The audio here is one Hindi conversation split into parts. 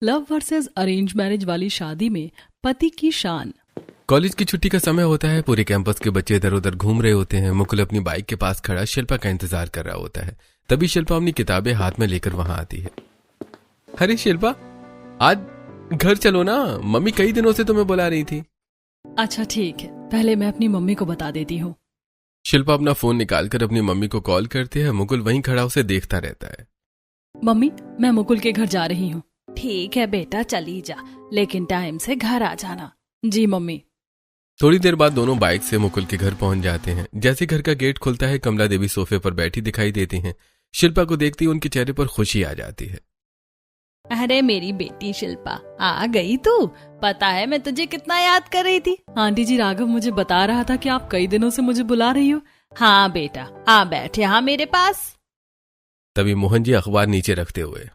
लव वर्सेस अरेंज मैरिज वाली शादी में पति की शान। कॉलेज की छुट्टी का समय होता है। पूरे कैंपस के बच्चे इधर उधर घूम रहे होते हैं। मुकुल अपनी बाइक के पास खड़ा शिल्पा का इंतजार कर रहा होता है। तभी शिल्पा अपनी किताबें हाथ में लेकर वहां आती है। अरे शिल्पा, आज घर चलो ना, मम्मी कई दिनों से तुम्हें बुला रही थी। अच्छा ठीक है, पहले मैं अपनी मम्मी को बता देती हूँ। शिल्पा अपना फोन निकालकर अपनी मम्मी को कॉल करती है। मुकुल वहीं खड़ा उसे देखता रहता है। मम्मी, मैं मुकुल के घर जा रही हूँ। ठीक है बेटा, चली जा, लेकिन टाइम से घर आ जाना। जी मम्मी। थोड़ी देर बाद दोनों बाइक से मुकुल के घर पहुंच जाते हैं। जैसे घर का गेट खुलता है, कमला देवी सोफे पर बैठी दिखाई देती हैं। शिल्पा को देखती ही उनके चेहरे पर खुशी आ जाती है। अरे मेरी बेटी शिल्पा, आ गई तू। पता है मैं तुझे कितना याद कर रही थी। आंटी जी, राघव मुझे बता रहा था कि आप कई दिनों से मुझे बुला रही हो। हाँ बेटा, आ बैठ यहाँ मेरे पास। तभी मोहन जी अखबार नीचे रखते हुए,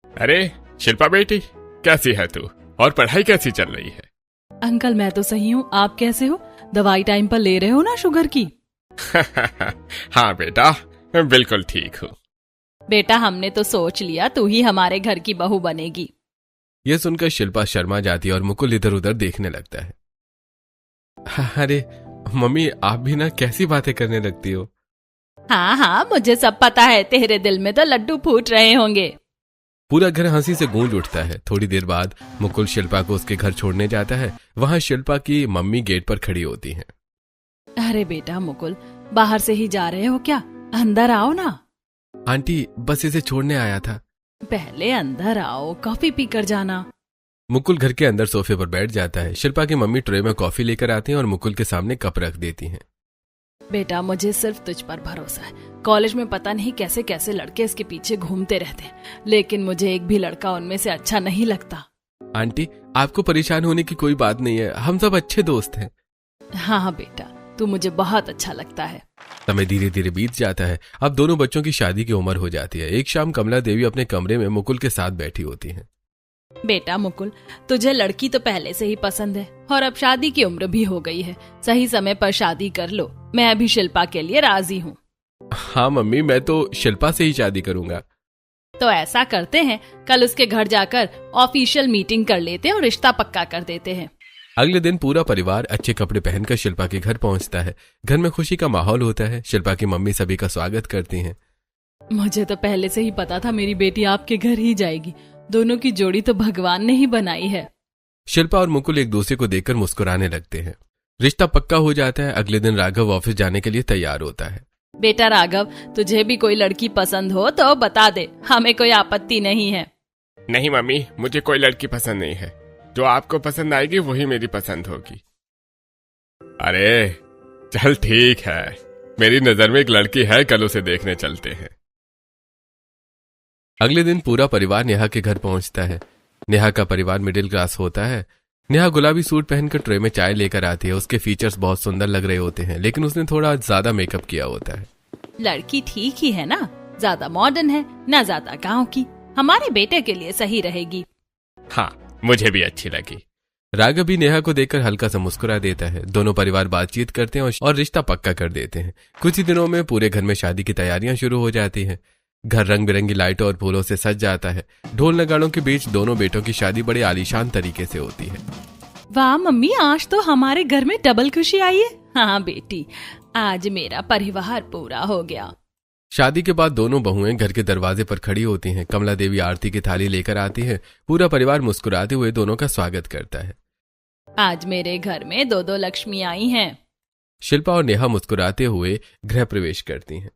अरे शिल्पा बेटी, कैसी है तू और पढ़ाई कैसी चल रही है? अंकल मैं तो सही हूँ, आप कैसे हो? दवाई टाइम पर ले रहे हो ना शुगर की? हाँ बेटा, मैं बिल्कुल ठीक हूँ। बेटा हमने तो सोच लिया तू ही हमारे घर की बहू बनेगी। यह सुनकर शिल्पा शर्मा जाती है और मुकुल इधर उधर देखने लगता है। अरे मम्मी, आप भी ना कैसी बातें करने लगती हो। हाँ हाँ, मुझे सब पता है, तेरे दिल में तो लड्डू फूट रहे होंगे। पूरा घर हंसी से गूंज उठता है। थोड़ी देर बाद मुकुल शिल्पा को उसके घर छोड़ने जाता है। वहां शिल्पा की मम्मी गेट पर खड़ी होती हैं। अरे बेटा मुकुल, बाहर से ही जा रहे हो क्या? अंदर आओ ना। आंटी, बस इसे छोड़ने आया था। पहले अंदर आओ, कॉफी पीकर जाना। मुकुल घर के अंदर सोफे पर बैठ जाता है। शिल्पा की मम्मी ट्रे में कॉफी लेकर आती हैं और मुकुल के सामने कप रख देती हैं। बेटा मुझे सिर्फ तुझ पर भरोसा है। कॉलेज में पता नहीं कैसे कैसे लड़के इसके पीछे घूमते रहते हैं, लेकिन मुझे एक भी लड़का उनमें से अच्छा नहीं लगता। आंटी, आपको परेशान होने की कोई बात नहीं है, हम सब अच्छे दोस्त हैं। हाँ हाँ बेटा, तू मुझे बहुत अच्छा लगता है। समय धीरे धीरे बीत जाता है। अब दोनों बच्चों की शादी की उम्र हो जाती है। एक शाम कमला देवी अपने कमरे में मुकुल के साथ बैठी होती हैं। बेटा मुकुल, तुझे लड़की तो पहले से ही पसंद है और अब शादी की उम्र भी हो गई है। सही समय पर शादी कर लो। मैं अभी शिल्पा के लिए राजी हूँ। हाँ मम्मी, मैं तो शिल्पा से ही शादी करूंगा। तो ऐसा करते हैं, कल उसके घर जाकर ऑफिशियल मीटिंग कर लेते हैं और रिश्ता पक्का कर देते हैं। अगले दिन पूरा परिवार अच्छे कपड़े पहनकर शिल्पा के घर पहुंचता है। घर में खुशी का माहौल होता है। शिल्पा की मम्मी सभी का स्वागत करती हैं। मुझे तो पहले से ही पता था मेरी बेटी आपके घर ही जाएगी। दोनों की जोड़ी तो भगवान ने ही बनाई है। शिल्पा और मुकुल एक दूसरे को देखकर मुस्कुराने लगते हैं। रिश्ता पक्का हो जाता है। अगले दिन राघव ऑफिस जाने के लिए तैयार होता है। बेटा राघव, तुझे भी कोई लड़की पसंद हो तो बता दे, हमें कोई आपत्ति नहीं है। नहीं मम्मी, मुझे कोई लड़की पसंद नहीं है। जो आपको पसंद आएगी वही मेरी पसंद होगी। अरे चल ठीक है, मेरी नजर में एक लड़की है, कल उसे देखने चलते हैं। अगले दिन पूरा परिवार नेहा के घर पहुंचता है। नेहा का परिवार मिडिल क्लास होता है। नेहा गुलाबी सूट पहनकर ट्रे में चाय लेकर आती है। उसके फीचर्स बहुत सुंदर लग रहे होते हैं, लेकिन उसने थोड़ा ज्यादा मेकअप किया होता है। लड़की ठीक ही है ना, ज्यादा मॉडर्न है ना ज्यादा गांव की। हमारे बेटे के लिए सही रहेगी। हाँ, मुझे भी अच्छी लगी। राघव भी नेहा को देखकर हल्का सा मुस्कुरा देता है। दोनों परिवार बातचीत करते हैं और रिश्ता पक्का कर देते हैं। कुछ ही दिनों में पूरे घर में शादी की तैयारियां शुरू हो जाती हैं। घर रंग बिरंगी लाइटों और फूलों से सज जाता है। ढोल नगाड़ों के बीच दोनों बेटों की शादी बड़े आलीशान तरीके से होती है। वाह मम्मी, आज तो हमारे घर में डबल खुशी आई है। हाँ बेटी, आज मेरा परिवार पूरा हो गया। शादी के बाद दोनों बहुएं घर के दरवाजे पर खड़ी होती हैं। कमला देवी आरती की थाली लेकर आती है। पूरा परिवार मुस्कुराते हुए दोनों का स्वागत करता है। आज मेरे घर में दो दो लक्ष्मी आई हैं। शिल्पा और नेहा मुस्कुराते हुए गृह प्रवेश करती हैं।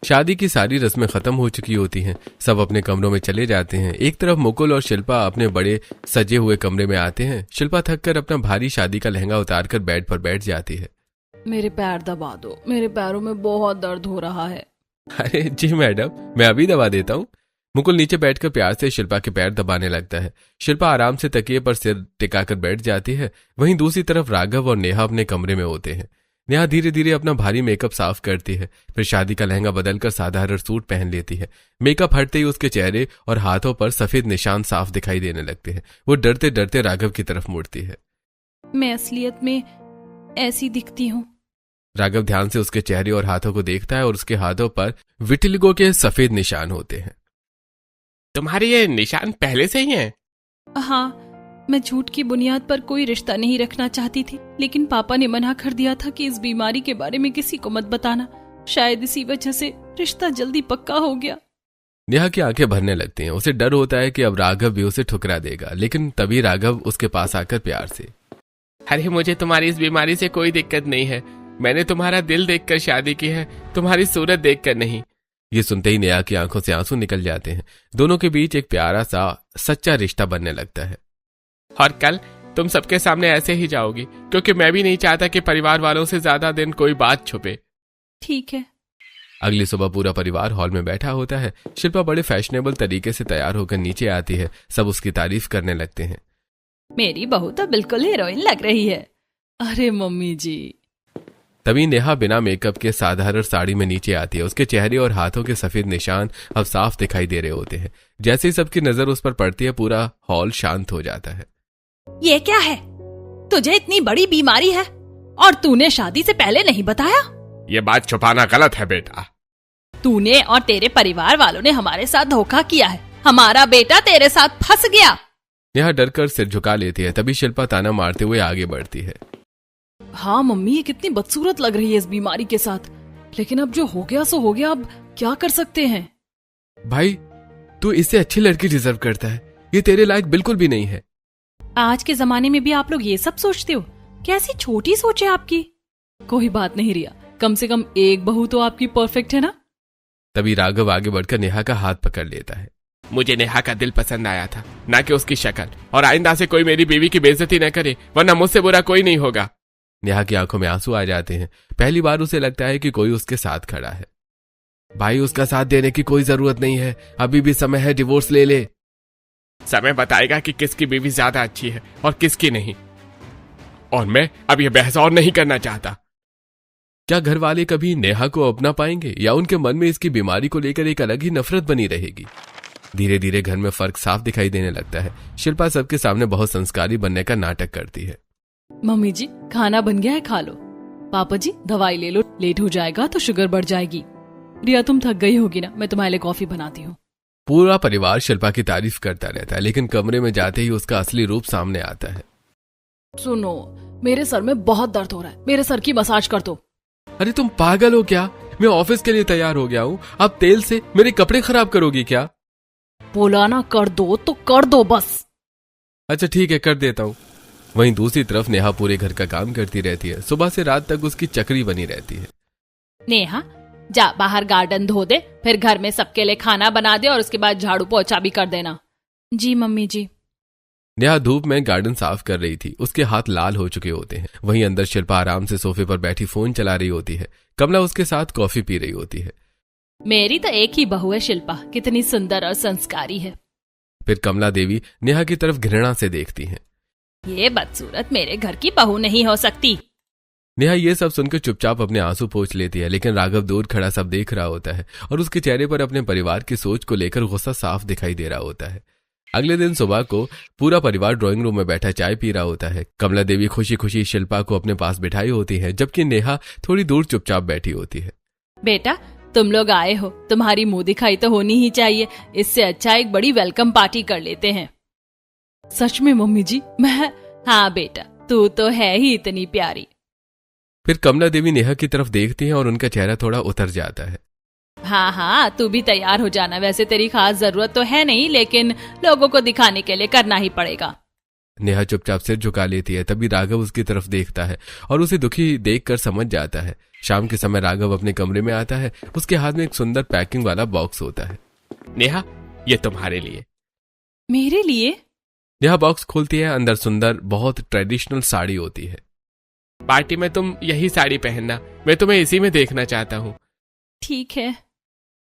शादी की सारी रस्में खत्म हो चुकी होती हैं। सब अपने कमरों में चले जाते हैं। एक तरफ मुकुल और शिल्पा अपने बड़े सजे हुए कमरे में आते हैं। शिल्पा थककर अपना भारी शादी का लहंगा उतारकर बेड पर बैठ जाती है। मेरे पैर दबा दो, मेरे पैरों में बहुत दर्द हो रहा है। अरे जी मैडम, मैं अभी दबा देता हूँ। मुकुल नीचे बैठकर प्यार से शिल्पा के पैर दबाने लगता है। शिल्पा आराम से तकिए पर सिर टिकाकर बैठ जाती है। वहीं दूसरी तरफ राघव और नेहा अपने कमरे में होते हैं। नेहा धीरे धीरे अपना भारी मेकअप साफ करती है। फिर शादी का लहंगा बदलकर साधारण सूट पहन लेती है। मेकअप हटते ही उसके चेहरे और हाथों पर सफेद निशान साफ दिखाई देने लगते हैं। वो डरते डरते राघव की तरफ मुड़ती है। मैं असलियत में ऐसी दिखती हूँ? राघव ध्यान से उसके चेहरे और हाथों को देखता है और उसके हाथों पर विटिलिगो के सफेद निशान होते हैं। तुम्हारे ये निशान पहले से ही हैं? हाँ, मैं झूठ की बुनियाद पर कोई रिश्ता नहीं रखना चाहती थी, लेकिन पापा ने मना कर दिया था कि इस बीमारी के बारे में किसी को मत बताना। शायद इसी वजह से रिश्ता जल्दी पक्का हो गया। नेहा की आंखें भरने लगती हैं। उसे डर होता है कि अब राघव भी उसे ठुकरा देगा, लेकिन तभी राघव उसके पास आकर प्यार से, अरे मुझे तुम्हारी इस बीमारी से कोई दिक्कत नहीं है। मैंने तुम्हारा दिल देखकर शादी की है, तुम्हारी सूरत देखकर नहीं। ये सुनते ही नेहा की आंखों से आंसू निकल जाते हैं। दोनों के बीच एक प्यारा सा सच्चा रिश्ता बनने लगता है। और कल तुम सबके सामने ऐसे ही जाओगी, क्योंकि मैं भी नहीं चाहता कि परिवार वालों से ज्यादा दिन कोई बात छुपे। ठीक है। अगली सुबह पूरा परिवार हॉल में बैठा होता है। शिल्पा बड़े फैशनेबल तरीके से तैयार होकर नीचे आती है। सब उसकी तारीफ करने लगते हैं। मेरी बहू तो बिल्कुल हीरोइन लग रही है। अरे मम्मी जी। तभी नेहा बिना मेकअप के साधारण साड़ी में नीचे आती है। उसके चेहरे और हाथों के सफेद निशान अब साफ दिखाई दे रहे होते हैं। जैसे ही सबकी नजर उस पर पड़ती है, पूरा हॉल शांत हो जाता है। ये क्या है? तुझे इतनी बड़ी बीमारी है और तूने शादी से पहले नहीं बताया? ये बात छुपाना गलत है बेटा। तूने और तेरे परिवार वालों ने हमारे साथ धोखा किया है। हमारा बेटा तेरे साथ फंस गया। नेहा डरकर सिर झुका लेती है। तभी शिल्पा ताना मारते हुए आगे बढ़ती है। हाँ मम्मी, ये कितनी बदसूरत लग रही है इस बीमारी के साथ, लेकिन अब जो हो गया सो हो गया। अब क्या कर सकते हैं? भाई, तू इससे अच्छी लड़की डिजर्व करता है। ये तेरे लायक बिल्कुल भी नहीं है। आज के जमाने में भी आप लोग ये सब सोचते हो? कैसी छोटी सोच है आपकी। कोई बात नहीं रिया, कम से कम एक बहू तो आपकी परफेक्ट है ना। तभी राघव आगे बढ़कर नेहा का हाथ पकड़ लेता है। मुझे नेहा का दिल पसंद आया था, ना कि उसकी शक्ल। और आइंदा से कोई मेरी बीवी की बेइज्जती न करे, वरना मुझसे बुरा कोई नहीं होगा। नेहा की आंखों में आंसू आ जाते हैं। पहली बार उसे लगता है कि कोई उसके साथ खड़ा है। भाई, उसका साथ देने की कोई जरूरत नहीं है। अभी भी समय है, डिवोर्स ले ले। समय बताएगा कि किसकी बीवी ज्यादा अच्छी है और किसकी नहीं। और मैं अब यह बहस और नहीं करना चाहता। क्या घर वाले कभी नेहा को अपना पाएंगे, या उनके मन में इसकी बीमारी को लेकर एक अलग ही नफरत बनी रहेगी? धीरे धीरे घर में फर्क साफ दिखाई देने लगता है। शिल्पा सबके सामने बहुत संस्कारी बनने का नाटक करती है। मम्मी जी, खाना बन गया है, खा लो। पापा जी, दवाई ले लो, लेट हो जाएगा तो शुगर बढ़ जाएगी। रिया, तुम थक गई होगी ना, मैं तुम्हारे लिए कॉफी बनाती हूँ। पूरा परिवार शिल्पा की तारीफ करता रहता है, लेकिन कमरे में जाते ही उसका असली रूप सामने आता है। सुनो, मेरे सर में बहुत दर्द हो रहा है, मेरे सर की मसाज कर दो। अरे तुम पागल हो क्या? मैं ऑफिस के लिए तैयार हो गया हूँ। अब तेल से मेरे कपड़े खराब करोगी क्या? बोला ना कर दो तो कर दो बस। अच्छा ठीक है, कर देता हूँ। वहीं दूसरी तरफ नेहा पूरे घर का काम करती रहती है। सुबह से रात तक उसकी चक्री बनी रहती है। नेहा, जा बाहर गार्डन धो दे, फिर घर में सबके लिए खाना बना दे और उसके बाद झाड़ू पोछा भी कर देना। जी मम्मी जी। नेहा धूप में गार्डन साफ कर रही थी। उसके हाथ लाल हो चुके होते हैं। वहीं अंदर शिल्पा आराम से सोफे पर बैठी फोन चला रही होती है। कमला उसके साथ कॉफी पी रही होती है। मेरी तो एक ही बहू है शिल्पा, कितनी सुंदर और संस्कारी है। फिर कमला देवी नेहा की तरफ घृणा से देखती हैं। ये बदसूरत मेरे घर की बहू नहीं हो सकती। नेहा ये सब सुनकर चुपचाप अपने आंसू पोंछ लेती है, लेकिन राघव दूर खड़ा सब देख रहा होता है और उसके चेहरे पर अपने परिवार की सोच को लेकर गुस्सा साफ दिखाई दे रहा होता है। अगले दिन सुबह को पूरा परिवार ड्राइंग रूम में बैठा चाय पी रहा होता है। कमला देवी खुशी खुशी शिल्पा को अपने पास बिठाई होती है, जबकि नेहा थोड़ी दूर चुपचाप बैठी होती है। बेटा, तुम लोग आए हो, तुम्हारी मुंह दिखाई तो होनी ही चाहिए। इससे अच्छा एक बड़ी वेलकम पार्टी कर लेते हैं। सच में मम्मी जी, मैं। हाँ बेटा, तू तो है ही इतनी प्यारी। फिर कमला देवी नेहा की तरफ देखती है और उनका चेहरा थोड़ा उतर जाता है। हाँ हाँ, तू भी तैयार हो जाना। वैसे तेरी खास जरूरत तो है नहीं, लेकिन लोगों को दिखाने के लिए करना ही पड़ेगा। नेहा चुपचाप सिर झुका लेती है। तभी राघव उसकी तरफ देखता है और उसे दुखी देखकर समझ जाता है। शाम के समय राघव अपने कमरे में आता है। उसके हाथ में एक सुंदर पैकिंग वाला बॉक्स होता है। नेहा, ये तुम्हारे लिए। मेरे लिए? नेहा बॉक्स खोलती है। अंदर सुंदर बहुत ट्रेडिशनल साड़ी होती है। पार्टी में तुम यही साड़ी पहनना, मैं तुम्हें इसी में देखना चाहता हूँ। ठीक है।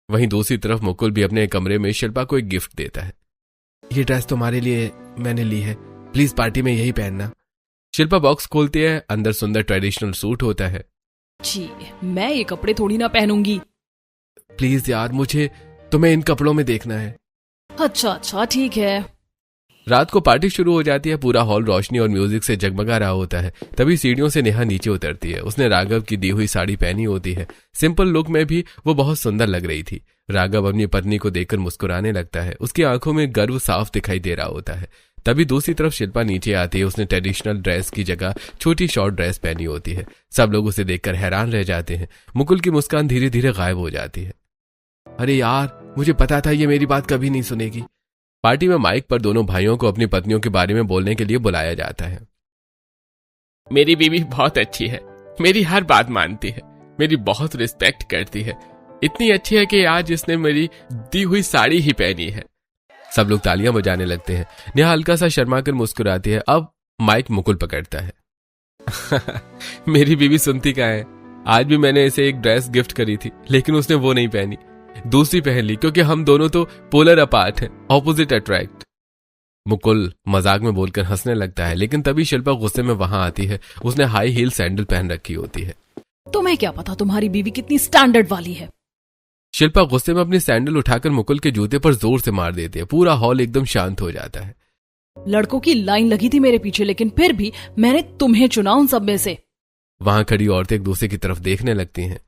वहीं दूसरी तरफ मुकुल भी अपने कमरे में शिल्पा को एक गिफ्ट देता है। ये ड्रेस तुम्हारे लिए मैंने ली है, प्लीज पार्टी में यही पहनना। शिल्पा बॉक्स खोलती है। अंदर सुंदर ट्रेडिशनल सूट होता है। जी, मैं ये कपड़े थोड़ी ना पहनूंगी। प्लीज यार, मुझे तुम्हें इन कपड़ों में देखना है। अच्छा ठीक है। रात को पार्टी शुरू हो जाती है। पूरा हॉल रोशनी और म्यूजिक से जगमगा रहा होता है। तभी सीढ़ियों से नेहा नीचे उतरती है। उसने राघव की दी हुई साड़ी पहनी होती है। सिंपल लुक में भी वो बहुत सुंदर लग रही थी। राघव अपनी पत्नी को देखकर मुस्कुराने लगता है। उसकी आंखों में गर्व साफ दिखाई दे रहा होता है। तभी दूसरी तरफ शिल्पा नीचे आती है। उसने ट्रेडिशनल ड्रेस की जगह छोटी शॉर्ट ड्रेस पहनी होती है। सब लोग उसे देखकर हैरान रह जाते हैं। मुकुल की मुस्कान धीरे धीरे गायब हो जाती है। अरे यार, मुझे पता था ये मेरी बात कभी नहीं सुनेगी। पार्टी में माइक पर दोनों भाइयों को अपनी पत्नियों के बारे में बोलने के लिए बुलाया जाता है। मेरी बीवी बहुत अच्छी है, मेरी हर बात मानती है, मेरी बहुत रिस्पेक्ट करती है। इतनी अच्छी है कि आज इसने मेरी दी हुई साड़ी ही पहनी है। सब लोग तालियां बजाने लगते हैं। नेहा हल्का सा शर्माकर मुस्कुराती है। अब माइक मुकुल पकड़ता है। मेरी बीवी सुनती क्या है, आज भी मैंने इसे एक ड्रेस गिफ्ट करी थी, लेकिन उसने वो नहीं पहनी, दूसरी पहन ली, क्योंकि हम दोनों तो पोलर अपार्ट हैं, ऑपोजिट अट्रैक्ट। मुकुल मजाक में बोलकर हंसने लगता है, लेकिन तभी शिल्पा गुस्से में वहां आती है। उसने हाई हील सैंडल पहन रखी होती है। तुम्हें क्या पता तुम्हारी बीवी कितनी स्टैंडर्ड वाली है। शिल्पा गुस्से में अपनी सैंडल उठाकर मुकुल के जूते पर जोर से मार देती है। पूरा हॉल एकदम शांत हो जाता है। लड़कों की लाइन लगी थी मेरे पीछे, लेकिन फिर भी मैंने तुम्हें चुना उन सब में से। वहां खड़ी औरतें एक दूसरे की तरफ देखने लगती हैं।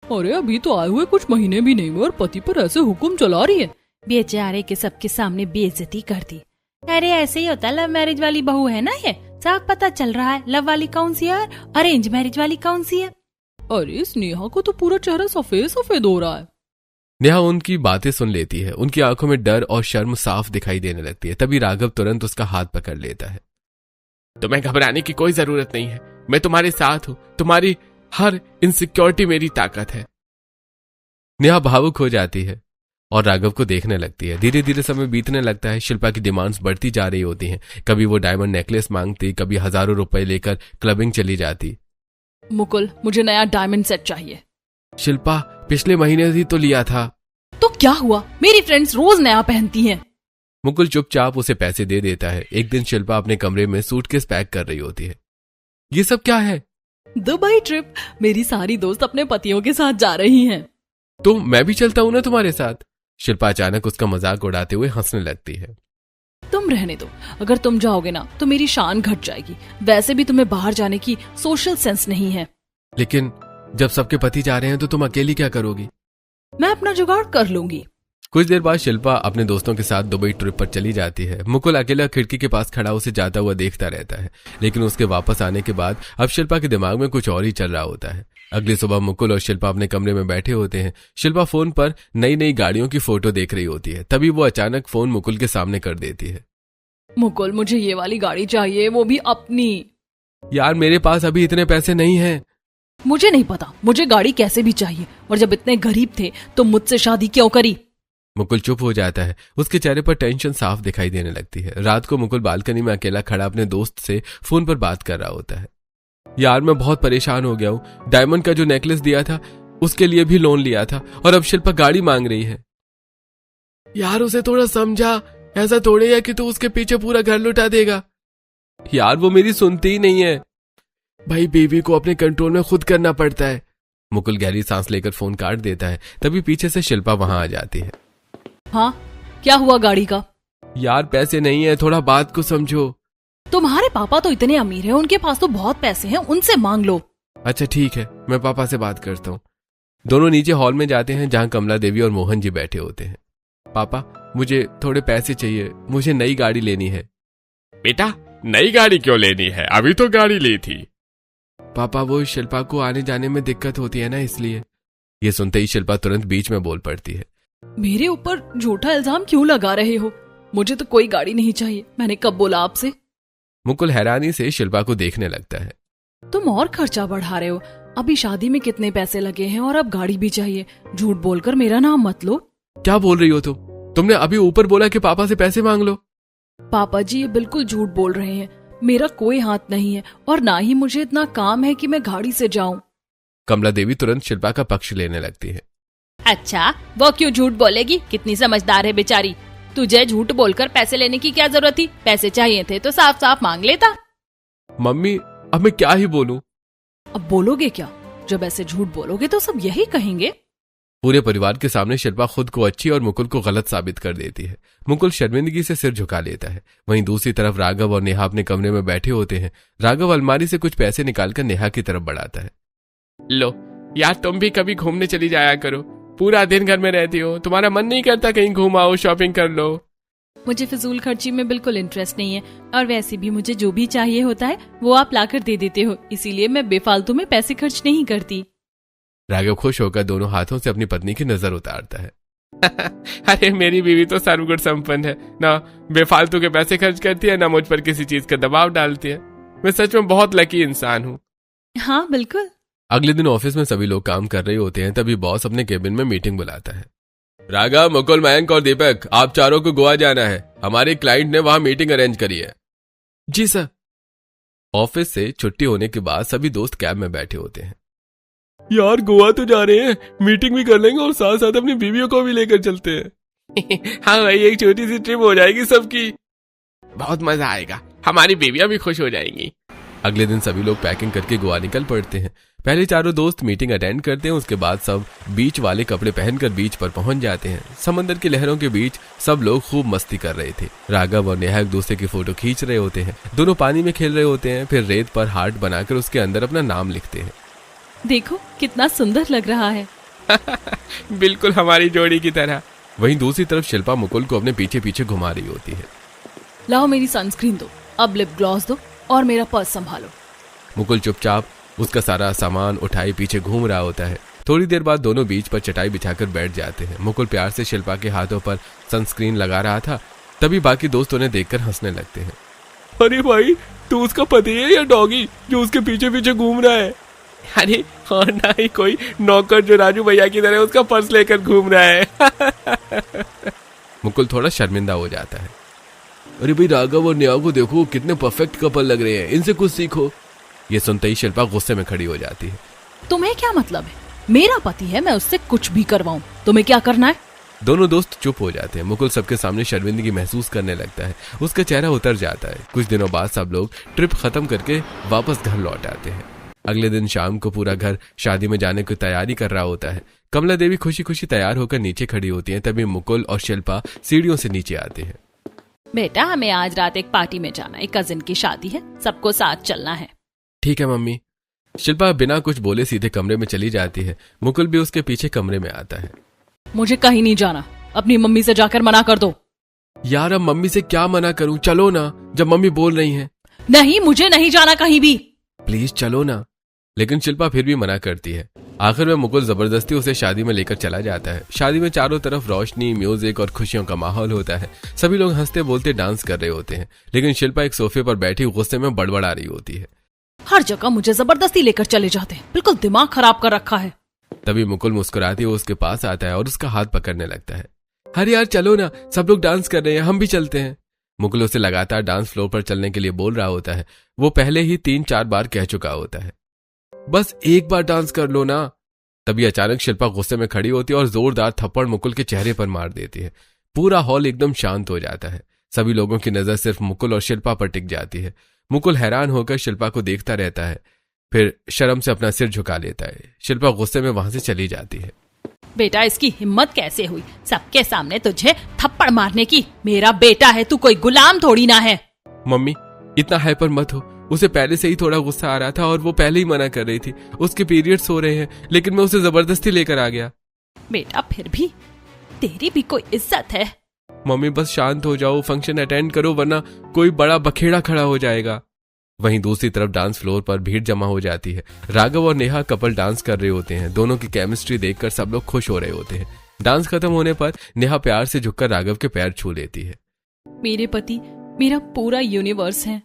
अरे अभी तो आए हुए कुछ महीने भी नहीं हुए और पति पर ऐसे हुक्म चला रही है। बेचारे के सबके सामने बेइज्जती कर दी। अरे ऐसे ही होता, लव मैरिज वाली बहू है ना ये, साफ पता चल रहा है लव वाली कौन सी है और अरेंज मैरिज वाली कौन सी है। अरे स्नेहा को तो पूरा चेहरा सफेद सफेद हो रहा है। नेहा उनकी बातें सुन लेती है। उनकी आंखों में डर और शर्म साफ दिखाई देने लगती है। तभी राघव तुरंत उसका हाथ पकड़ लेता है। तुम्हें घबराने की कोई जरूरत नहीं है, मैं तुम्हारे साथ हूं, तुम्हारी हर इनसिक्योरिटी मेरी ताकत है। नेहा भावुक हो जाती है और राघव को देखने लगती है। धीरे धीरे समय बीतने लगता है। शिल्पा की डिमांड्स बढ़ती जा रही होती हैं। कभी वो डायमंड नेकलेस मांगती, कभी हजारों रुपए लेकर क्लबिंग चली जाती। मुकुल, मुझे नया डायमंड सेट चाहिए। शिल्पा, पिछले महीने ही तो लिया था। तो क्या हुआ, मेरी फ्रेंड्स रोज नया पहनती हैं। मुकुल चुपचाप उसे पैसे दे देता है। एक दिन शिल्पा अपने कमरे में सूटकेस पैक कर रही होती है। ये सब क्या है? Dubai trip. मेरी सारी दोस्त अपने पतियों के साथ जा रही हैं। तो मैं भी चलता हूं ना तुम्हारे साथ। शिल्पा अचानक उसका मजाक उड़ाते हुए हंसने लगती है। तुम रहने दो, अगर तुम जाओगे ना तो मेरी शान घट जाएगी। वैसे भी तुम्हें बाहर जाने की सोशल सेंस नहीं है। लेकिन जब सबके पति जा रहे हैं तो तुम अकेली क्या करोगी? मैं अपना जुगाड़ कर लूंगी। कुछ देर बाद शिल्पा अपने दोस्तों के साथ दुबई ट्रिप पर चली जाती है। मुकुल अकेला खिड़की के पास खड़ा उसे जाता हुआ देखता रहता है, लेकिन उसके वापस आने के बाद अब शिल्पा के दिमाग में कुछ और ही चल रहा होता है। अगली सुबह मुकुल और शिल्पा अपने कमरे में बैठे होते हैं। शिल्पा फोन पर नई नई गाड़ियों की फोटो देख रही होती है। तभी वो अचानक फोन मुकुल के सामने कर देती है। मुकुल, मुझे ये वाली गाड़ी चाहिए, वो भी अपनी। यार, मेरे पास अभी इतने पैसे नहीं हैं। मुझे नहीं पता, मुझे गाड़ी कैसे भी चाहिए, और जब इतने गरीब थे तो मुझसे शादी क्यों करी। मुकुल चुप हो जाता है। उसके चेहरे पर टेंशन साफ दिखाई देने लगती है। रात को मुकुल बालकनी में अकेला खड़ा अपने दोस्त से फोन पर बात कर रहा होता है। यार, मैं बहुत परेशान हो गया हूँ। डायमंड का जो नेकलेस दिया था उसके लिए भी लोन लिया था और अब शिल्पा गाड़ी मांग रही है। यार, उसे थोड़ा समझा, ऐसा थोड़े है कि तू उसके पीछे पूरा घर लुटा देगा। यार, वो मेरी सुनती ही नहीं है। भाई, बीवी को अपने कंट्रोल में खुद करना पड़ता है। मुकुल गहरी सांस लेकर फोन काट देता है। तभी पीछे से शिल्पा वहां आ जाती है। हाँ, क्या हुआ गाड़ी का? यार, पैसे नहीं है, थोड़ा बात को समझो। तुम्हारे पापा तो इतने अमीर हैं, उनके पास तो बहुत पैसे हैं, उनसे मांग लो। अच्छा ठीक है, मैं पापा से बात करता हूँ। दोनों नीचे हॉल में जाते हैं जहाँ कमला देवी और मोहन जी बैठे होते हैं। पापा, मुझे थोड़े पैसे चाहिए, मुझे नई गाड़ी लेनी है। बेटा, नई गाड़ी क्यों लेनी है, अभी तो गाड़ी ली थी। पापा, वो शिल्पा को आने जाने में दिक्कत होती है ना, इसलिए। ये सुनते ही शिल्पा तुरंत बीच में बोल पड़ती है। मेरे ऊपर झूठा इल्जाम क्यों लगा रहे हो? मुझे तो कोई गाड़ी नहीं चाहिए, मैंने कब बोला आपसे? मुकुल हैरानी से शिल्पा को देखने लगता है। तुम और खर्चा बढ़ा रहे हो। अभी शादी में कितने पैसे लगे हैं और अब गाड़ी भी चाहिए। झूठ बोलकर मेरा नाम मत लो। क्या बोल रही हो तुम? तुमने अभी ऊपर बोला कि पापा से पैसे मांग लो। पापा जी, ये बिल्कुल झूठ बोल रहे हैं। मेरा कोई हाथ नहीं है और ना ही मुझे इतना काम है कि मैं गाड़ी से जाऊं। कमला देवी तुरंत शिल्पा का पक्ष लेने लगती है। अच्छा, वो क्यों झूठ बोलेगी? कितनी समझदार है बेचारी। तुझे झूठ बोलकर पैसे लेने की क्या जरूरत थी? पैसे चाहिए थे तो साफ साफ मांग लेता। मम्मी, अब मैं क्या ही बोलूं? अब बोलोगे क्या? जब ऐसे झूठ बोलोगे तो सब यही कहेंगे। पूरे परिवार के सामने शिल्पा खुद को अच्छी और मुकुल को गलत साबित कर देती है। मुकुल शर्मिंदगी से सिर झुका लेता है। वहीं दूसरी तरफ राघव और नेहा अपने कमरे में बैठे होते हैं। राघव अलमारी से कुछ पैसे निकालकर नेहा की तरफ बढ़ाता है। लो यार, तुम भी कभी घूमने चली जाया करो। पूरा दिन घर में रहती हो, तुम्हारा मन नहीं करता कहीं घूम आओ, शॉपिंग कर लो? मुझे फिजूल खर्ची में बिल्कुल इंटरेस्ट नहीं है, और वैसे भी मुझे जो भी चाहिए होता है वो आप लाकर दे देते हो, इसीलिए मैं बेफालतू में पैसे खर्च नहीं करती। राघव खुश होकर दोनों हाथों से अपनी पत्नी की नजर उतारता है। अरे मेरी बीवी तो सर्वगुण संपन्न है, ना बेफालतू के पैसे खर्च करती है, ना मुझ पर किसी चीज का दबाव डालती है। मैं सच में बहुत लकी इंसान हूँ। हाँ बिल्कुल। अगले दिन ऑफिस में सभी लोग काम कर रहे होते हैं, तभी बॉस अपने केबिन में मीटिंग बुलाता है। राघव, मुकुल, मयंक और दीपक, आप चारों को गोवा जाना है। हमारे क्लाइंट ने वहां मीटिंग अरेंज करी है। जी सर। ऑफिस से छुट्टी होने के बाद सभी दोस्त कैब में बैठे होते हैं। यार गोवा तो जा रहे हैं, मीटिंग भी कर लेंगे और साथ साथ अपनी बीवियों को भी लेकर चलते हैं। हाँ भाई, एक छोटी सी ट्रिप हो जाएगी सबकी, बहुत मजा आएगा, हमारी बीवियां भी खुश हो जाएंगी। अगले दिन सभी लोग पैकिंग करके गोवा निकल पड़ते हैं। पहले चारों दोस्त मीटिंग अटेंड करते हैं, उसके बाद सब बीच वाले कपड़े पहनकर बीच पर पहुंच जाते हैं। समंदर की लहरों के बीच सब लोग खूब मस्ती कर रहे थे। राघव और नेहा एक दूसरे की फोटो खींच रहे होते हैं। दोनों पानी में खेल रहे होते हैं, फिर रेत पर हार्ट बनाकर उसके अंदर अपना नाम लिखते हैं। देखो कितना सुंदर लग रहा है। बिल्कुल हमारी जोड़ी की तरह। वहीं दूसरी तरफ शिल्पा मुकुल को अपने पीछे पीछे घुमा रही होती है। लाओ मेरी सनस्क्रीन दो, अब लिप ग्लॉस दो और मेरा पर्स संभालो। मुकुल चुपचाप उसका सारा सामान उठाए पीछे घूम रहा होता है। थोड़ी देर बाद दोनों बीच पर चटाई बिछाकर बैठ जाते हैं। मुकुल प्यार से शिल्पा के हाथों पर सनस्क्रीन लगा रहा था, तभी बाकी दोस्त उन्हें देखकर हंसने लगते हैं। अरे भाई, तू उसका पति है या डॉगी जो उसके पीछे पीछे घूम रहा है? अरे और ना ही कोई नौकर जो राजू भैया की तरह उसका पर्स लेकर घूम रहा है। मुकुल थोड़ा शर्मिंदा हो जाता है। अरे भाई, राघव और नेहा को देखो, कितने परफेक्ट कपल लग रहे हैं, इनसे कुछ सीखो। ये सुनते ही शिल्पा गुस्से में खड़ी हो जाती है। तुम्हें क्या मतलब है? मेरा पति है, मैं उससे कुछ भी करवाऊं, तुम्हें क्या करना है? दोनों दोस्त चुप हो जाते हैं। मुकुल सबके सामने शर्मिंदगी महसूस करने लगता है, उसका चेहरा उतर जाता है। कुछ दिनों बाद सब लोग ट्रिप खत्म करके वापस घर लौट आते हैं। अगले दिन शाम को पूरा घर शादी में जाने की तैयारी कर रहा होता है। कमला देवी खुशी खुशी तैयार होकर नीचे खड़ी होती हैं, तभी मुकुल और शिल्पा सीढ़ियों से नीचे आते हैं। बेटा, हमें आज रात एक पार्टी में जाना है, कजिन की शादी है, सबको साथ चलना है। ठीक है मम्मी। शिल्पा बिना कुछ बोले सीधे कमरे में चली जाती है। मुकुल भी उसके पीछे कमरे में आता है। मुझे कहीं नहीं जाना, अपनी मम्मी से जाकर मना कर दो। यार, अब मम्मी से क्या मना करूं, चलो ना, जब मम्मी बोल रही हैं। नहीं, मुझे नहीं जाना कहीं भी। प्लीज चलो ना। लेकिन शिल्पा फिर भी मना करती है। आखिर में मुकुल जबरदस्ती उसे शादी में लेकर चला जाता है। शादी में चारों तरफ रोशनी, म्यूजिक और खुशियों का माहौल होता है। सभी लोग हंसते बोलते डांस कर रहे होते हैं, लेकिन शिल्पा एक सोफे पर बैठी गुस्से में बड़बड़ा रही होती है। हर जगह मुझे जबरदस्ती लेकर चले जाते हैं, बिल्कुल दिमाग खराब कर रखा है। तभी मुकुल मुस्कुराते हुए उसके पास आता है और उसका हाथ पकड़ने लगता है। अरे यार चलो ना, सब लोग डांस कर रहे हैं, हम भी चलते हैं। मुकुल उसे लगातार डांस फ्लोर पर चलने के लिए बोल रहा होता है। वो पहले ही 3-4 बार कह चुका होता है, बस एक बार डांस कर लो ना। तभी अचानक शिल्पा गुस्से में खड़ी होती है और जोरदार थप्पड़ मुकुल के चेहरे पर मार देती है। पूरा हॉल एकदम शांत हो जाता है। सभी लोगों की नजर सिर्फ मुकुल और शिल्पा पर टिक जाती है। मुकुल हैरान होकर शिल्पा को देखता रहता है, फिर शर्म से अपना सिर झुका लेता है। शिल्पा गुस्से में वहां से चली जाती है। बेटा, इसकी हिम्मत कैसे हुई सबके सामने तुझे थप्पड़ मारने की? मेरा बेटा है, तू कोई गुलाम थोड़ी ना है। मम्मी, इतना हाइपर मत हो। उसे पहले से ही थोड़ा गुस्सा आ रहा था और वो पहले ही मना कर रही थी। उसके पीरियड्स हो रहे हैं, लेकिन मैं उसे जबरदस्ती लेकर आ गया। बेटा, फिर भी तेरी भी कोई इज्जत है। मम्मी बस शांत हो जाओ, फंक्शन अटेंड करो, वरना कोई बड़ा बखेड़ा खड़ा हो जाएगा। वहीं दूसरी तरफ डांस फ्लोर पर भीड़ जमा हो जाती है। राघव और नेहा कपल डांस कर रहे होते हैं। दोनों की केमिस्ट्री देखकर सब लोग खुश हो रहे होते हैं। डांस खत्म होने पर नेहा प्यार से झुककर राघव के पैर छू लेती है। मेरे पति मेरा पूरा यूनिवर्स है।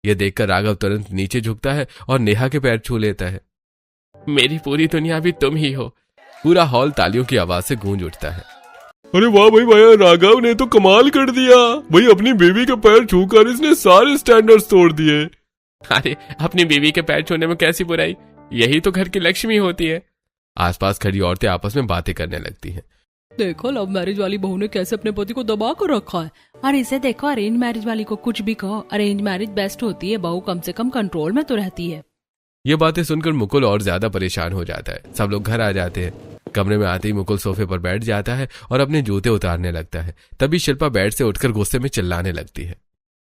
यह देखकर राघव तुरंत नीचे झुकता है और नेहा के पैर छू लेता है। मेरी पूरी दुनिया भी तुम ही हो। पूरा हॉल तालियों की आवाज से गूंज उठता है। अरे वाह भाई भैया, राघव ने तो कमाल कर दिया भाई। अपनी बेबी के पैर छूकर इसने सारे स्टैंडर्ड्स तोड़ दिए। अरे अपनी बीवी के पैर छूने में कैसी बुराई, यही तो घर की लक्ष्मी होती है। आसपास खड़ी औरतें आपस में बातें करने लगती हैं। देखो, लव मैरिज वाली बहू ने कैसे अपने पति को दबा कर रखा है, और इसे देखो अरेंज मैरिज वाली को। कुछ भी कहो, अरेंज मैरिज बेस्ट होती है, बहू कम से कम कंट्रोल में तो रहती है। ये बातें सुनकर मुकुल और ज्यादा परेशान हो जाता है। सब लोग घर आ जाते हैं। कमरे में आते ही मुकुल सोफे पर बैठ जाता है और अपने जूते उतारने लगता है। तभी शिल्पा बेड से उठकर गुस्से में चिल्लाने लगती है।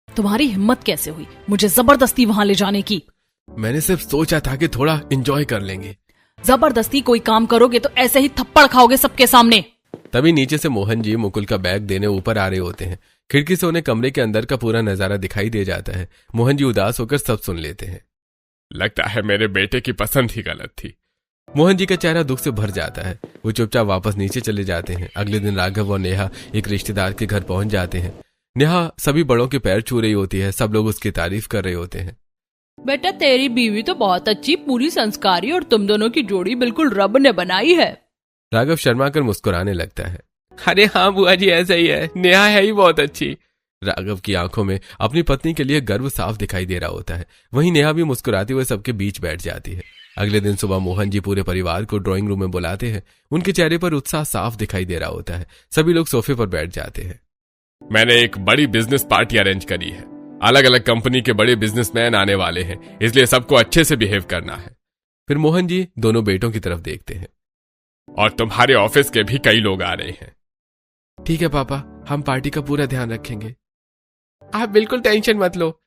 तुम्हारी हिम्मत कैसे हुई मुझे जबरदस्ती वहां ले जाने की? मैंने सिर्फ सोचा था कि थोड़ा एंजॉय कर लेंगे। जबरदस्ती कोई काम करोगे तो ऐसे ही थप्पड़ खाओगे सबके सामने। तभी नीचे से मोहन जी मुकुल का बैग देने ऊपर आ रहे होते हैं। खिड़की से उन्हें कमरे के अंदर का पूरा नजारा दिखाई दे जाता है। मोहन जी उदास होकर सब सुन लेते हैं। लगता है मेरे बेटे की पसंद ही गलत थी। मोहन जी का चेहरा दुख से भर जाता है। वो चुपचाप वापस नीचे चले जाते हैं। अगले दिन राघव और नेहा एक रिश्तेदार के घर पहुंच जाते हैं। नेहा सभी बड़ों के पैर छू रही होती है। सब लोग उसकी तारीफ कर रहे होते हैं। बेटा तेरी बीवी तो बहुत अच्छी, पूरी संस्कारी, और तुम दोनों की जोड़ी बिल्कुल रब ने बनाई है। राघव शर्मा कर मुस्कुराने लगता है। अरे हाँ बुआ जी, ऐसा ही है, नेहा है ही बहुत अच्छी। राघव की आंखों में अपनी पत्नी के लिए गर्व साफ दिखाई दे रहा होता है। वहीं नेहा भी मुस्कुराते हुए सबके बीच बैठ जाती है। अगले दिन सुबह मोहन जी पूरे परिवार को ड्राइंग रूम में बुलाते हैं। उनके चेहरे पर उत्साह साफ दिखाई दे रहा होता है। सभी लोग सोफे पर बैठ जाते हैं। मैंने एक बड़ी बिजनेस पार्टी अरेंज करी है। अलग अलग कंपनी के बड़े बिजनेसमैन आने वाले हैं, इसलिए सबको अच्छे से बिहेव करना है। फिर मोहन जी दोनों बेटों की तरफ देखते हैं। और तुम्हारे ऑफिस के भी कई लोग आ रहे हैं। ठीक है पापा, हम पार्टी का पूरा ध्यान रखेंगे। आप बिल्कुल टेंशन मत लो।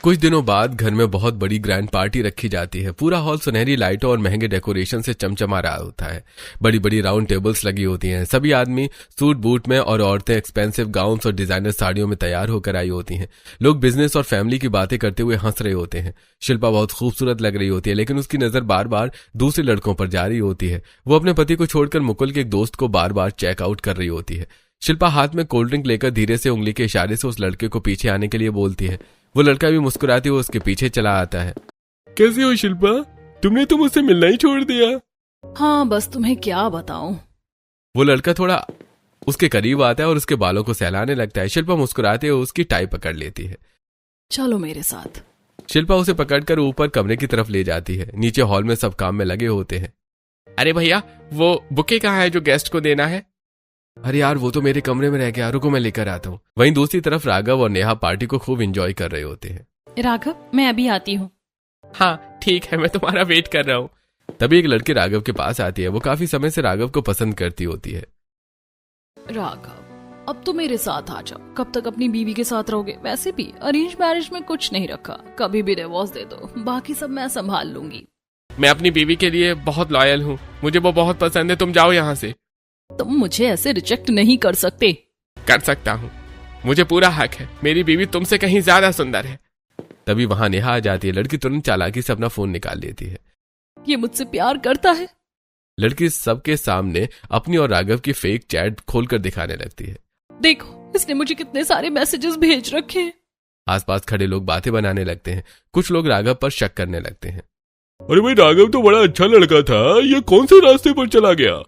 कुछ दिनों बाद घर में बहुत बड़ी ग्रैंड पार्टी रखी जाती है। पूरा हॉल सुनहरी लाइटों और महंगे डेकोरेशन से चमचमा रहा होता है। बड़ी बड़ी राउंड टेबल्स लगी होती हैं। सभी आदमी सूट बूट में और औरतें एक्सपेंसिव गाउन्स और डिजाइनर साड़ियों में तैयार होकर आई होती हैं। लोग बिजनेस और फैमिली की बातें करते हुए हंस रहे होते हैं। शिल्पा बहुत खूबसूरत लग रही होती है, लेकिन उसकी नजर बार बार दूसरे लड़कों पर जा रही होती है। वो अपने पति को छोड़कर मुकुल के एक दोस्त को बार बार चेकआउट कर रही होती है। शिल्पा हाथ में कोल्ड ड्रिंक लेकर धीरे से उंगली के इशारे से उस लड़के को पीछे आने के लिए बोलती है। वो लड़का भी मुस्कुराते हुए उसके पीछे चला आता है। कैसी हो शिल्पा? तुमने तो मुझसे मिलना ही छोड़ दिया। हाँ बस तुम्हें क्या बताऊं। वो लड़का थोड़ा उसके करीब आता है और उसके बालों को सहलाने लगता है। शिल्पा मुस्कुराते हुए उसकी टाई पकड़ लेती है। चलो मेरे साथ। शिल्पा उसे पकड़कर ऊपर कमरे की तरफ ले जाती है। नीचे हॉल में सब काम में लगे होते हैं। अरे भैया, वो बुके कहाँ है जो गेस्ट को देना है? अरे यार, वो तो मेरे कमरे में रह गया, रुको मैं लेकर आता हूँ। वहीं दूसरी तरफ राघव और नेहा पार्टी को खूब एंजॉय कर रहे होते हैं। राघव, मैं अभी आती हूँ। हाँ ठीक है, मैं तुम्हारा वेट कर रहा हूँ। तभी एक लड़की राघव के पास आती है। वो काफी समय से राघव को पसंद करती होती है। राघव, अब तो मेरे साथ आ जाओ। कब तक अपनी बीवी के साथ रहोगे? वैसे भी अरेंज मैरिज में कुछ नहीं रखा, कभी भी डिवोर्स दे दो, बाकी सब मैं संभाल लूंगी। मैं अपनी बीवी के लिए बहुत लॉयल हूँ, मुझे वो बहुत पसंद है। तुम जाओ यहाँ से। तुम मुझे ऐसे रिजेक्ट नहीं कर सकते। कर सकता हूँ, मुझे पूरा हक है। मेरी बीवी तुमसे कहीं ज्यादा सुंदर है। तभी वहां नेहा आ जाती है। लड़की तुरंत चालाकी से अपना फोन निकाल लेती है। ये मुझसे प्यार करता है। लड़की सबके सामने अपनी और राघव की फेक चैट खोलकर दिखाने लगती है। देखो, इसने मुझे कितने सारे मैसेजेस भेज रखे हैं। आसपास खड़े लोग बातें बनाने लगते हैं। कुछ लोग राघव पर शक करने लगते हैं। अरे भाई, राघव तो बड़ा अच्छा लड़का था, ये कौन से रास्ते पर चला गया?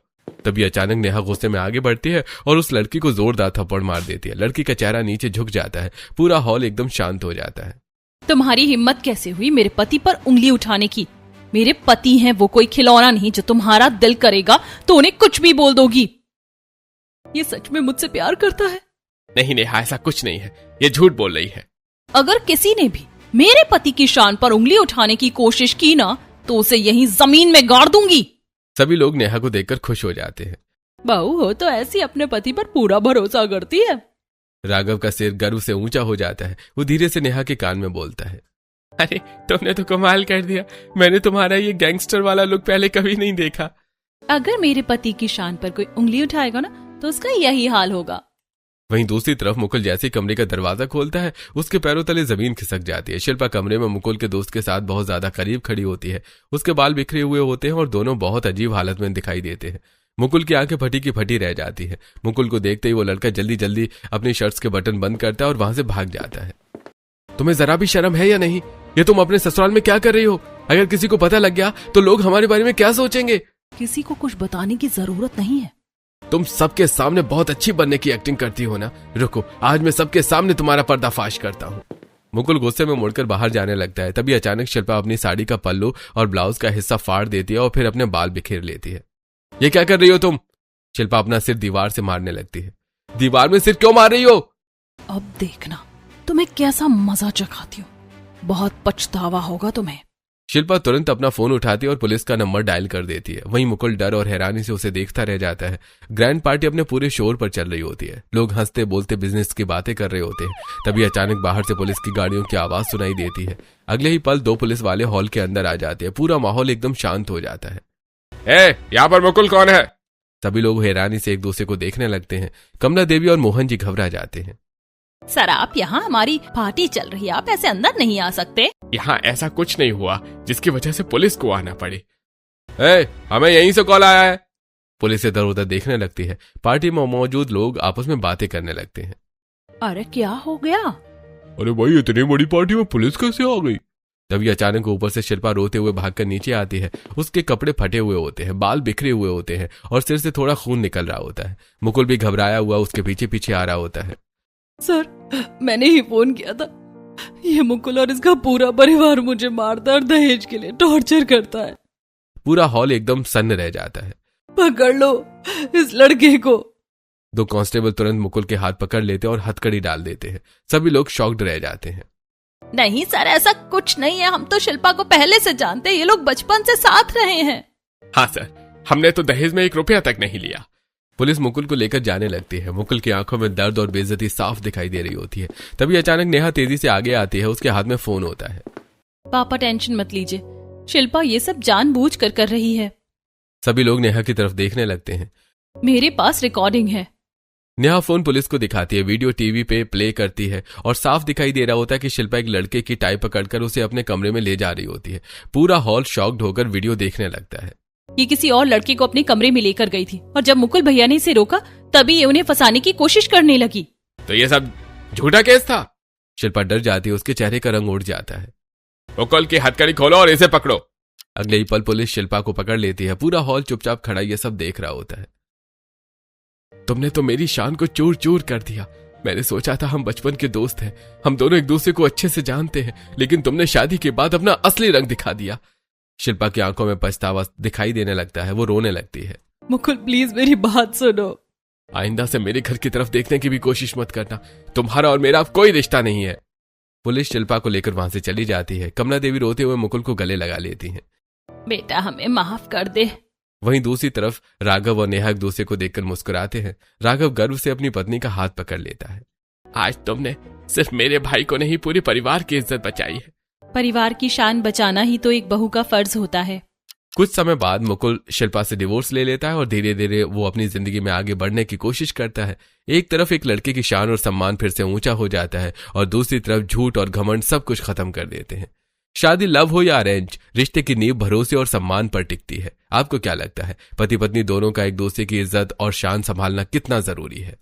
तभी अचानक नेहा गुस्से में आगे बढ़ती है और उस लड़की को जोरदार थप्पड़ मार देती है। लड़की का चेहरा नीचे झुक जाता है। पूरा हॉल एकदम शांत हो जाता है। तुम्हारी हिम्मत कैसे हुई मेरे पति पर उंगली उठाने की? मेरे पति हैं, वो कोई खिलौना नहीं जो तुम्हारा दिल करेगा तो उन्हें कुछ भी बोल दोगी। ये सच में मुझसे प्यार करता है? नहीं नेहा, ऐसा कुछ नहीं है, ये झूठ बोल रही है। अगर किसी ने भी मेरे पति की शान पर उंगली उठाने की कोशिश की ना, तो उसे यहीं जमीन में गाड़ दूंगी। सभी लोग नेहा को देखकर खुश हो जाते हैं। बहू हो तो ऐसी अपने पति पर पूरा भरोसा करती है। राघव का सिर गर्व से ऊंचा हो जाता है। वो धीरे से नेहा के कान में बोलता है। अरे तुमने तो कमाल कर दिया, मैंने तुम्हारा ये गैंगस्टर वाला लुक पहले कभी नहीं देखा। अगर मेरे पति की शान पर कोई उंगली उठाएगा ना, तो उसका यही हाल होगा। वहीं दूसरी तरफ मुकुल जैसे कमरे का दरवाजा खोलता है, उसके पैरों तले जमीन खिसक जाती है। शिल्पा कमरे में मुकुल के दोस्त के साथ बहुत ज्यादा करीब खड़ी होती है। उसके बाल बिखरे हुए होते हैं और दोनों बहुत अजीब हालत में दिखाई देते हैं। मुकुल की आंखें फटी की फटी रह जाती है। मुकुल को देखते ही वो लड़का जल्दी जल्दी अपनी शर्ट्स के बटन बंद करता है और वहां से भाग जाता है। तुम्हें जरा भी शर्म है या नहीं? ये तुम अपने ससुराल में क्या कर रही हो? अगर किसी को पता लग गया तो लोग हमारे बारे में क्या सोचेंगे? किसी को कुछ बताने की जरूरत नहीं है। तुम सबके सामने बहुत अच्छी बनने की एक्टिंग करती हो ना। रुको, आज मैं सबके सामने तुम्हारा पर्दाफाश करता हूँ। मुकुल गुस्से में मुड़कर बाहर जाने लगता है। तभी अचानक शिल्पा अपनी साड़ी का पल्लू और ब्लाउज का हिस्सा फाड़ देती है और फिर अपने बाल बिखेर लेती है। ये क्या कर रही हो तुम? शिल्पा अपना सिर दीवार से मारने लगती है। दीवार में सिर क्यों मार रही हो? अब देखना तुम्हें कैसा मजा चखाती हूँ। बहुत पछतावा होगा तुम्हें। शिल्पा तुरंत अपना फोन उठाती है और पुलिस का नंबर डायल कर देती है। वहीं मुकुल डर और हैरानी से उसे देखता रह जाता है। ग्रैंड पार्टी अपने पूरे शोर पर चल रही होती है। लोग हंसते बोलते बिजनेस की बातें कर रहे होते हैं। तभी अचानक बाहर से पुलिस की गाड़ियों की आवाज सुनाई देती है। अगले ही पल 2 पुलिस वाले हॉल के अंदर आ जाते हैं। पूरा माहौल एकदम शांत हो जाता है। यहाँ पर मुकुल कौन है? सभी लोग हैरानी से एक दूसरे को देखने लगते हैं। कमला देवी और मोहन जी घबरा जाते हैं। सर आप यहाँ, हमारी पार्टी चल रही है, आप ऐसे अंदर नहीं आ सकते। यहाँ ऐसा कुछ नहीं हुआ जिसकी वजह से पुलिस को आना पड़े। हमें यहीं से कॉल आया है। पुलिस इधर उधर देखने लगती है। पार्टी में मौजूद लोग आपस में बातें करने लगते हैं। अरे क्या हो गया? अरे भाई, इतनी बड़ी पार्टी में पुलिस कैसे आ गई? तभी अचानक ऊपर से शिल्पा रोते हुए भागकर नीचे आती है। उसके कपड़े फटे हुए होते हैं, बाल बिखरे हुए होते हैं और सिर से थोड़ा खून निकल रहा होता है। मुकुल भी घबराया हुआ उसके पीछे पीछे आ रहा होता है। सर मैंने ही फोन किया था, ये मुकुल और इसका पूरा परिवार मुझे मारता और दहेज के लिए टॉर्चर करता है। पूरा हॉल एकदम सन्न रह जाता है। पकड़ लो इस लड़के को। 2 कांस्टेबल तुरंत मुकुल के हाथ पकड़ लेते और हथकड़ी डाल देते हैं। सभी लोग शॉक्ड रह जाते हैं। नहीं सर, ऐसा कुछ नहीं है, हम तो शिल्पा को पहले से जानते हैं, ये लोग बचपन से साथ रहे हैं। हाँ सर, हमने तो दहेज में 1 रुपया तक नहीं लिया। पुलिस मुकुल को लेकर जाने लगती है। मुकुल की आंखों में दर्द और बेइज्जती साफ दिखाई दे रही होती है। तभी अचानक नेहा तेजी से आगे आती है। उसके हाथ में फोन होता है। पापा टेंशन मत लीजिए, शिल्पा ये सब जानबूझ कर रही है। सभी लोग नेहा की तरफ देखने लगते हैं। मेरे पास रिकॉर्डिंग है। नेहा फोन पुलिस को दिखाती है। वीडियो टीवी पे प्ले करती है और साफ दिखाई दे रहा होता है कि शिल्पा एक लड़के की टाई पकड़कर उसे अपने कमरे में ले जा रही होती है। पूरा हॉल शॉक्ड होकर वीडियो देखने लगता है। ये किसी और लड़के को अपने कमरे में लेकर गई थी और जब मुकुल भैया ने इसे रोका तभी ये उन्हें फंसाने की कोशिश करने लगी। तो ये सब झूठा केस था? शिल्पा डर जाती है। उसके चेहरे का रंग उड़ जाता है। मुकुल की हथकड़ी खोलो और इसे पकड़ो। अगले ही पल पुलिस शिल्पा को पकड़ लेती है। पूरा हॉल चुपचाप खड़ा ये सब देख रहा होता है। तुमने तो मेरी शान को चूर चूर कर दिया। मैंने सोचा था हम बचपन के दोस्त हैं, हम दोनों एक दूसरे को अच्छे से जानते हैं, लेकिन तुमने शादी के बाद अपना असली रंग दिखा दिया। शिल्पा की आंखों में पछतावा दिखाई देने लगता है। वो रोने लगती है। मुकुल प्लीज मेरी बात सुनो। आइंदा से मेरे घर की तरफ देखने की भी कोशिश मत करना। तुम्हारा और मेरा कोई रिश्ता नहीं है। पुलिस शिल्पा को लेकर वहां से चली जाती है। कमला देवी रोते हुए मुकुल को गले लगा लेती हैं। बेटा हमें माफ कर दे। वहीं दूसरी तरफ राघव और नेहा एक दूसरे को देखकर मुस्कुराते हैं। राघव गर्व से अपनी पत्नी का हाथ पकड़ लेता है। आज तुमने सिर्फ मेरे भाई को नहीं, पूरे परिवार की इज्जत बचाई है। परिवार की शान बचाना ही तो एक बहू का फर्ज होता है। कुछ समय बाद मुकुल शिल्पा से डिवोर्स ले लेता है और धीरे धीरे वो अपनी जिंदगी में आगे बढ़ने की कोशिश करता है। एक तरफ एक लड़के की शान और सम्मान फिर से ऊंचा हो जाता है और दूसरी तरफ झूठ और घमंड सब कुछ खत्म कर देते हैं। शादी लव हो या अरेंज, रिश्ते की नींव भरोसे और सम्मान पर टिकती है। आपको क्या लगता है, पति पत्नी दोनों का एक दूसरे की इज्जत और शान संभालना कितना जरूरी है?